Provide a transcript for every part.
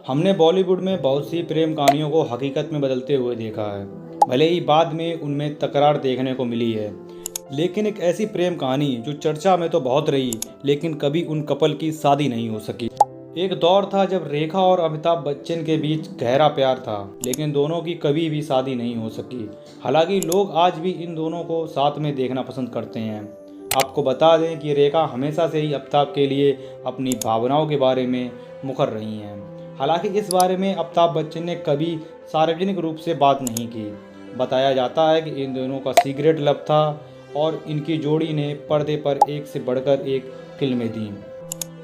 हमने बॉलीवुड में बहुत सी प्रेम कहानियों को हकीकत में बदलते हुए देखा है। भले ही बाद में उनमें तकरार देखने को मिली है, लेकिन एक ऐसी प्रेम कहानी जो चर्चा में तो बहुत रही, लेकिन कभी उन कपल की शादी नहीं हो सकी। एक दौर था जब रेखा और अमिताभ बच्चन के बीच गहरा प्यार था, लेकिन दोनों की कभी भी शादी नहीं हो सकी। हालांकि लोग आज भी इन दोनों को साथ में देखना पसंद करते हैं। आपको बता दें कि रेखा हमेशा से ही अमिताभ के लिए अपनी भावनाओं के बारे में मुखर रही हैं। हालांकि इस बारे में अमिताभ बच्चन ने कभी सार्वजनिक रूप से बात नहीं की। बताया जाता है कि इन दोनों का सीक्रेट लव था और इनकी जोड़ी ने पर्दे पर एक से बढ़कर एक फिल्में दी।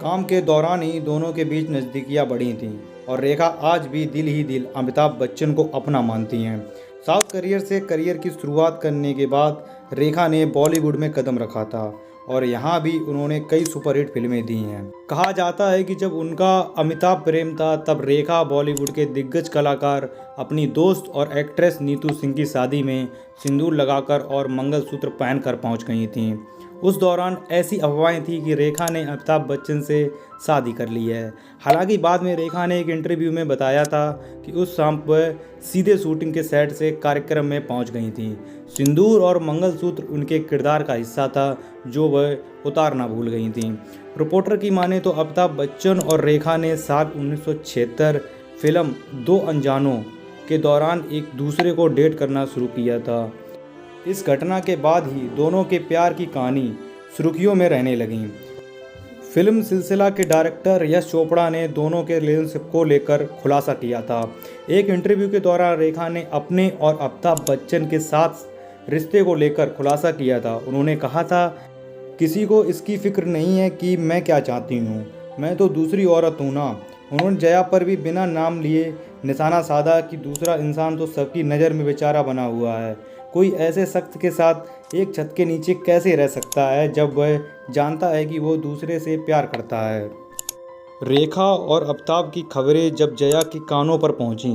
काम के दौरान ही दोनों के बीच नज़दीकियाँ बढ़ी थीं और रेखा आज भी दिल ही दिल अमिताभ बच्चन को अपना मानती हैं। साउथ करियर से करियर की शुरुआत करने के बाद रेखा ने बॉलीवुड में कदम रखा था और यहाँ भी उन्होंने कई सुपरहिट फिल्में दी हैं। कहा जाता है कि जब उनका अमिताभ प्रेम था तब रेखा बॉलीवुड के दिग्गज कलाकार अपनी दोस्त और एक्ट्रेस नीतू सिंह की शादी में सिंदूर लगाकर और मंगलसूत्र पहनकर पहुंच गई थीं। उस दौरान ऐसी अफवाहें थी कि रेखा ने अमिताभ बच्चन से शादी कर ली है। हालांकि बाद में रेखा ने एक इंटरव्यू में बताया था कि उस शाम वह सीधे शूटिंग के सेट से कार्यक्रम में पहुंच गई थी। सिंदूर और मंगलसूत्र उनके किरदार का हिस्सा था जो वह उतारना भूल गई थी। रिपोर्टर की माने तो अमिताभ बच्चन और रेखा ने साल 1976 फिल्म दो अनजानों के दौरान एक दूसरे को डेट करना शुरू किया था। इस घटना के बाद ही दोनों के प्यार की कहानी सुर्खियों में रहने लगी। फिल्म सिलसिला के डायरेक्टर यश चोपड़ा ने दोनों के रिलेशनशिप को लेकर खुलासा किया था। एक इंटरव्यू के दौरान रेखा ने अपने और अमिताभ बच्चन के साथ रिश्ते को लेकर खुलासा किया था। उन्होंने कहा था, किसी को इसकी फिक्र नहीं है कि मैं क्या चाहती हूँ, मैं तो दूसरी औरत हूँ ना। उन्होंने जया पर भी बिना नाम लिए निशाना साधा कि दूसरा इंसान तो सबकी नज़र में बेचारा बना हुआ है। कोई ऐसे शख्स के साथ एक छत के नीचे कैसे रह सकता है जब वह जानता है कि वो दूसरे से प्यार करता है। रेखा और अमिताभ की खबरें जब जया के कानों पर पहुंची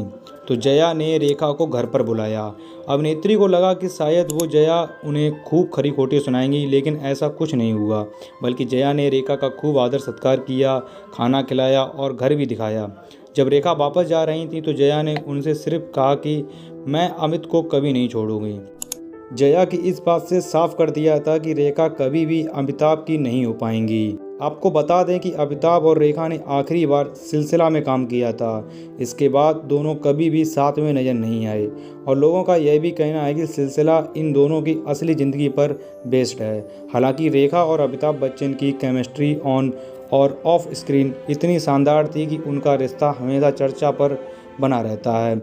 तो जया ने रेखा को घर पर बुलाया। अभिनेत्री को लगा कि शायद वो जया उन्हें खूब खरी खोटी सुनाएंगी, लेकिन ऐसा कुछ नहीं हुआ। बल्कि जया ने रेखा का खूब आदर सत्कार किया, खाना खिलाया और घर भी दिखाया। जब रेखा वापस जा रही थी तो जया ने उनसे सिर्फ कहा कि मैं अमित को कभी नहीं छोड़ूंगी। जया की इस बात से साफ कर दिया था कि रेखा कभी भी अमिताभ की नहीं हो पाएंगी। आपको बता दें कि अमिताभ और रेखा ने आखिरी बार सिलसिला में काम किया था। इसके बाद दोनों कभी भी साथ में नजर नहीं आए और लोगों का यह भी कहना है कि सिलसिला इन दोनों की असली ज़िंदगी पर बेस्ड है। हालांकि रेखा और अमिताभ बच्चन की केमिस्ट्री ऑन और ऑफ स्क्रीन इतनी शानदार थी कि उनका रिश्ता हमेशा चर्चा पर बना रहता है।